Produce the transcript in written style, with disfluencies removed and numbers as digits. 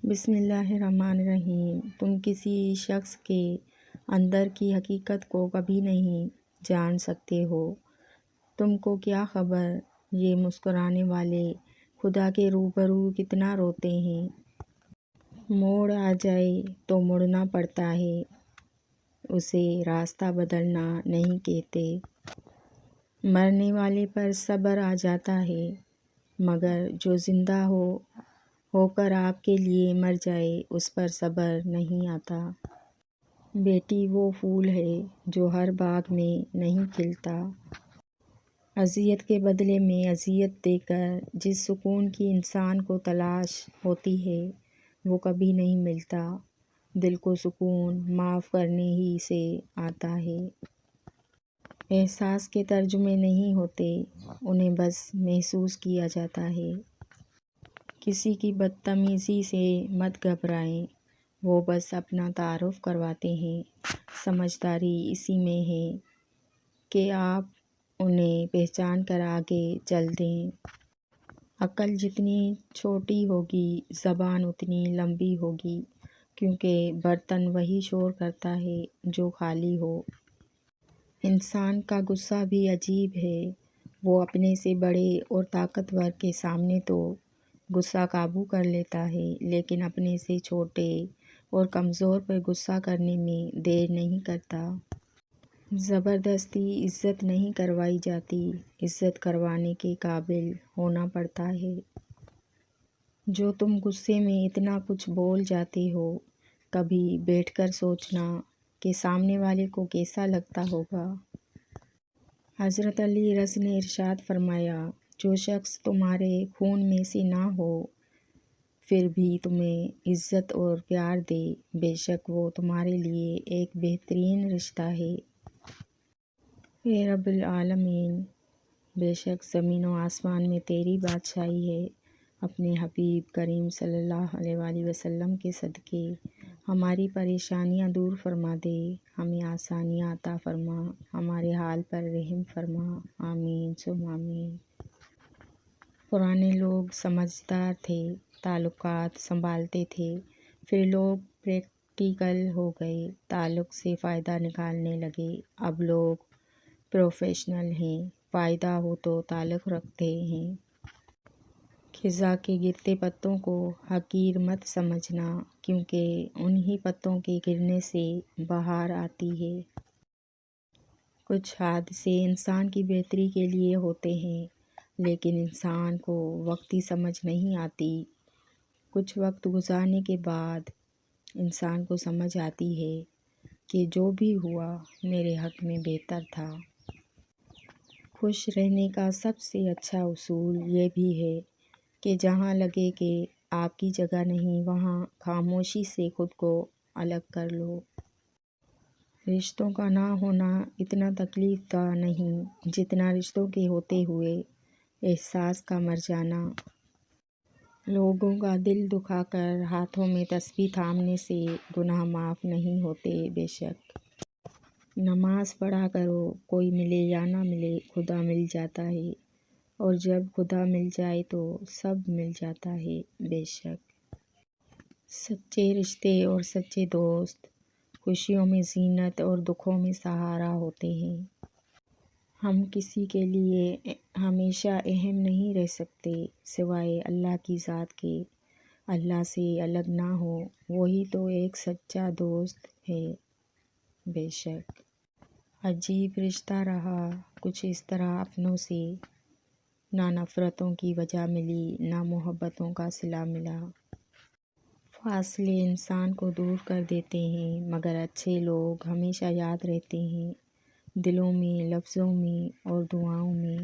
بسم اللہ الرحمن الرحیم۔ تم کسی شخص کے اندر کی حقیقت کو کبھی نہیں جان سکتے ہو۔ تم کو کیا خبر یہ مسکرانے والے خدا کے روبرو کتنا روتے ہیں۔ موڑ آ جائے تو مڑنا پڑتا ہے، اسے راستہ بدلنا نہیں کہتے۔ مرنے والے پر صبر آ جاتا ہے، مگر جو زندہ ہو کر آپ کے لیے مر جائے اس پر صبر نہیں آتا۔ بیٹی وہ پھول ہے جو ہر باغ میں نہیں کھلتا۔ اذیت کے بدلے میں اذیت دے کر جس سکون کی انسان کو تلاش ہوتی ہے وہ کبھی نہیں ملتا۔ دل کو سکون معاف کرنے ہی سے آتا ہے۔ احساس کے ترجمے نہیں ہوتے، انہیں بس محسوس کیا جاتا ہے۔ کسی کی بدتمیزی سے مت گھبرائیں، وہ بس اپنا تعارف کرواتے ہیں۔ سمجھداری اسی میں ہے کہ آپ انہیں پہچان کر آگے چل دیں۔ عقل جتنی چھوٹی ہوگی زبان اتنی لمبی ہوگی، کیونکہ برتن وہی شور کرتا ہے جو خالی ہو۔ انسان کا غصہ بھی عجیب ہے، وہ اپنے سے بڑے اور طاقتور کے سامنے تو غصہ قابو کر لیتا ہے، لیکن اپنے سے چھوٹے اور کمزور پر غصہ کرنے میں دیر نہیں کرتا۔ زبردستی عزت نہیں کروائی جاتی، عزت کروانے کے قابل ہونا پڑتا ہے۔ جو تم غصے میں اتنا کچھ بول جاتے ہو، کبھی بیٹھ کر سوچنا کہ سامنے والے کو کیسا لگتا ہوگا۔ حضرت علی رض نے ارشاد فرمایا، جو شخص تمہارے خون میں سے نہ ہو پھر بھی تمہیں عزت اور پیار دے، بے شک وہ تمہارے لیے ایک بہترین رشتہ ہے۔ اے رب العالمین، بے شک زمین و آسمان میں تیری بادشاہی ہے۔ اپنے حبیب کریم صلی اللہ علیہ وآلہ وسلم کے صدقے ہماری پریشانیاں دور فرما دے، ہمیں آسانیاں عطا فرما، ہمارے حال پر رحم فرما، آمین ثم آمین۔ پرانے لوگ سمجھدار تھے، تعلقات سنبھالتے تھے، پھر لوگ پریکٹیکل ہو گئے، تعلق سے فائدہ نکالنے لگے۔ اب لوگ پروفیشنل ہیں، فائدہ ہو تو تعلق رکھتے ہیں۔ خزاں کے گرتے پتوں کو حقیر مت سمجھنا، کیونکہ انہی پتوں کے گرنے سے بہار آتی ہے۔ کچھ حادثے انسان کی بہتری کے لیے ہوتے ہیں، لیکن انسان کو وقتی سمجھ نہیں آتی۔ کچھ وقت گزارنے کے بعد انسان کو سمجھ آتی ہے کہ جو بھی ہوا میرے حق میں بہتر تھا۔ خوش رہنے کا سب سے اچھا اصول یہ بھی ہے کہ جہاں لگے کہ آپ کی جگہ نہیں، وہاں خاموشی سے خود کو الگ کر لو۔ رشتوں کا نہ ہونا اتنا تکلیف دہ نہیں جتنا رشتوں کے ہوتے ہوئے احساس کا مر جانا۔ لوگوں کا دل دکھا کر ہاتھوں میں تسبیح تھامنے سے گناہ معاف نہیں ہوتے۔ بے شک نماز پڑھا کرو، کوئی ملے یا نہ ملے خدا مل جاتا ہے، اور جب خدا مل جائے تو سب مل جاتا ہے۔ بے شک سچے رشتے اور سچے دوست خوشیوں میں زینت اور دکھوں میں سہارا ہوتے ہیں۔ ہم کسی کے لیے ہمیشہ اہم نہیں رہ سکتے سوائے اللہ کی ذات کے۔ اللہ سے الگ نہ ہو، وہی تو ایک سچا دوست ہے۔ بے شک عجیب رشتہ رہا کچھ اس طرح، اپنوں سے نہ نفرتوں کی وجہ ملی نہ محبتوں کا صلہ ملا۔ فاصلے انسان کو دور کر دیتے ہیں، مگر اچھے لوگ ہمیشہ یاد رہتے ہیں، دلوں میں، لفظوں میں اور دعاؤں میں۔